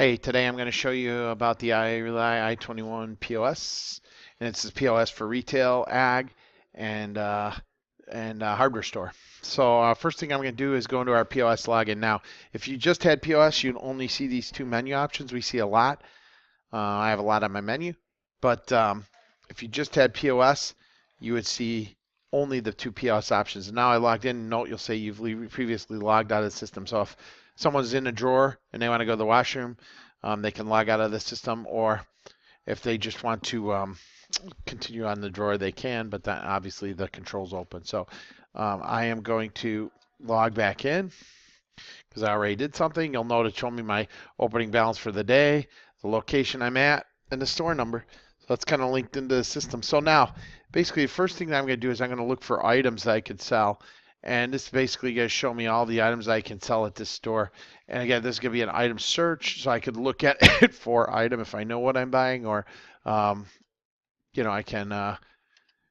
Hey, today I'm going to show you about the iRely i21 POS, and it's the POS for retail, ag, and hardware store. So first thing I'm going to do is go into our POS login. Now, if you just had POS, you'd only see these two menu options. We see a lot. I have a lot on my menu, but if you just had POS, you would see only the two POS options. And now I logged in. Note you'll say you've previously logged out of the system. So if someone's in a drawer and they want to go to the washroom, they can log out of the system, or if they just want to continue on the drawer, they can, but that, obviously the control's open. So I am going to log back in because I already did something. You'll note it showed me my opening balance for the day, the location I'm at, and the store number. So that's kind of linked into the system. So now, basically, the first thing that I'm going to do is I'm going to look for items that I could sell. And this is basically going to show me all the items I can sell at this store. And again, this is going to be an item search, so I could look at it for item if I know what I'm buying, or I can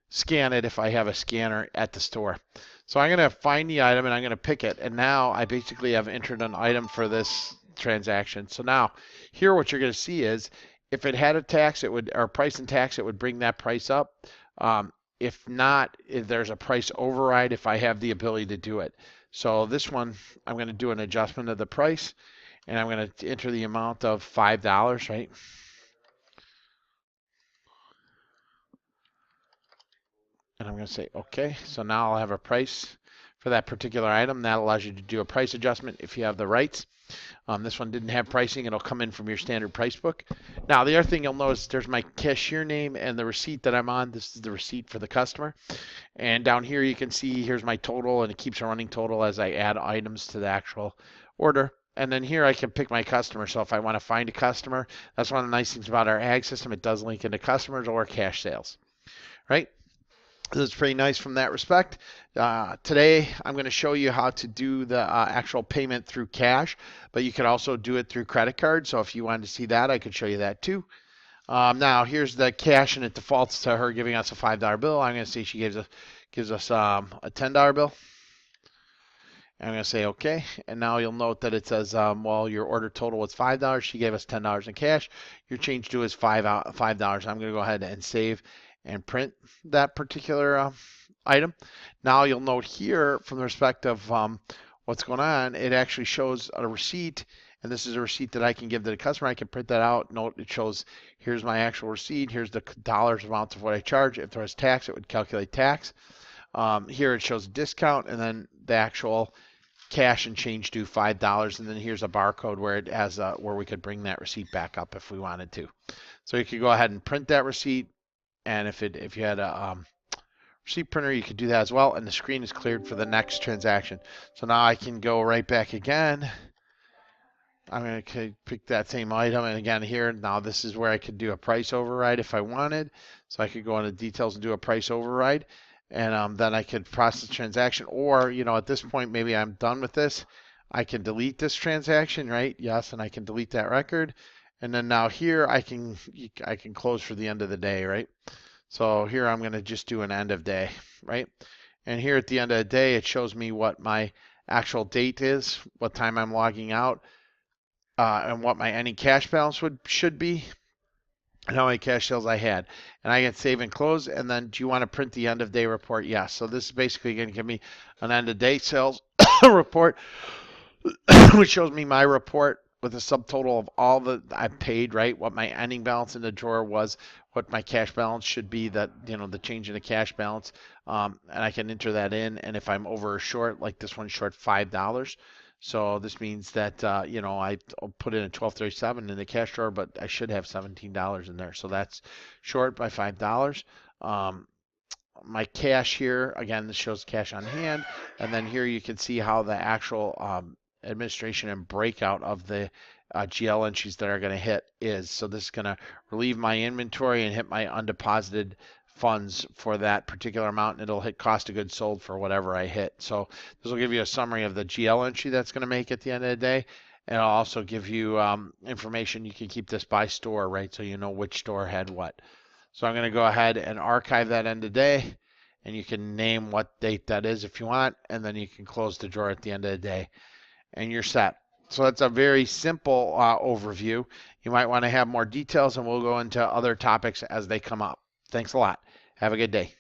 scan it if I have a scanner at the store. So I'm going to find the item and I'm going to pick it. And now I basically have entered an item for this transaction. So now here what you're going to see is if it had a tax, it would, or price and tax, it would bring that price up. If not, if there's a price override if I have the ability to do it. So this one, I'm going to do an adjustment of the price, and I'm going to enter the amount of $5, right? And I'm going to say OK. So now I'll have a price for that particular item. That allows you to do a price adjustment if you have the rights. This one didn't have pricing. It'll come in from your standard price book. Now, the other thing you'll notice, there's my cashier name and the receipt that I'm on. This is the receipt for the customer. And down here, you can see here's my total, and it keeps a running total as I add items to the actual order. And then here I can pick my customer. So if I want to find a customer, that's one of the nice things about our ag system. It does link into customers or cash sales, right? This is pretty nice from that respect. Today, I'm going to show you how to do the actual payment through cash, but you can also do it through credit card. So if you wanted to see that, I could show you that too. Now, here's the cash, and it defaults to her giving us a $5 bill. I'm going to say she gives us a $10 bill. I'm going to say OK, and now you'll note that it says, well, your order total was $5. She gave us $10 in cash. Your change due is $5. I'm going to go ahead and save and print that particular item. Now you'll note here, from the respect of what's going on, it actually shows a receipt, and this is a receipt that I can give to the customer. I can print that out. Note it shows here's my actual receipt. Here's the dollars amounts of what I charge. If there was tax, it would calculate tax. Here it shows discount, and then the actual cash and change due $5, and then here's a barcode where it has where we could bring that receipt back up if we wanted to. So you could go ahead and print that receipt, and if you had a receipt printer, you could do that as well, and the screen is cleared for the next transaction. So now I can go right back again. I'm going to pick that same item, and again here, now this is where I could do a price override if I wanted. So I could go into details and do a price override, and then I could process the transaction, or at this point maybe I'm done with this. I can delete this transaction, right? Yes, and I can delete that record. And then now here I can close for the end of the day, right? So here I'm going to just do an end of day, right? And here at the end of the day, it shows me what my actual date is, what time I'm logging out, and what my ending cash balance should be, and how many cash sales I had. And I can save and close. And then, do you want to print the end of day report? Yes. So this is basically going to give me an end of day sales report, which shows me my report with a subtotal of all that I paid, right? What my ending balance in the drawer was, what my cash balance should be, that the change in the cash balance, and I can enter that in. And if I'm over or short, like this one's short $5, so this means that I put in a 1237 in the cash drawer, but I should have $17 in there, so that's short by $5. My cash here, again, this shows cash on hand, and then here you can see how the actual administration and breakout of the GL entries that are going to hit is. So this is going to relieve my inventory and hit my undeposited funds for that particular amount, and it'll hit cost of goods sold for whatever I hit. So this will give you a summary of the GL entry that's going to make at the end of the day, and it'll also give you information. You can keep this by store, right? So you know which store had what. So I'm going to go ahead and archive that end of day, and you can name what date that is if you want, and then you can close the drawer at the end of the day, and you're set. So that's a very simple overview. You might want to have more details, and we'll go into other topics as they come up. Thanks a lot. Have a good day.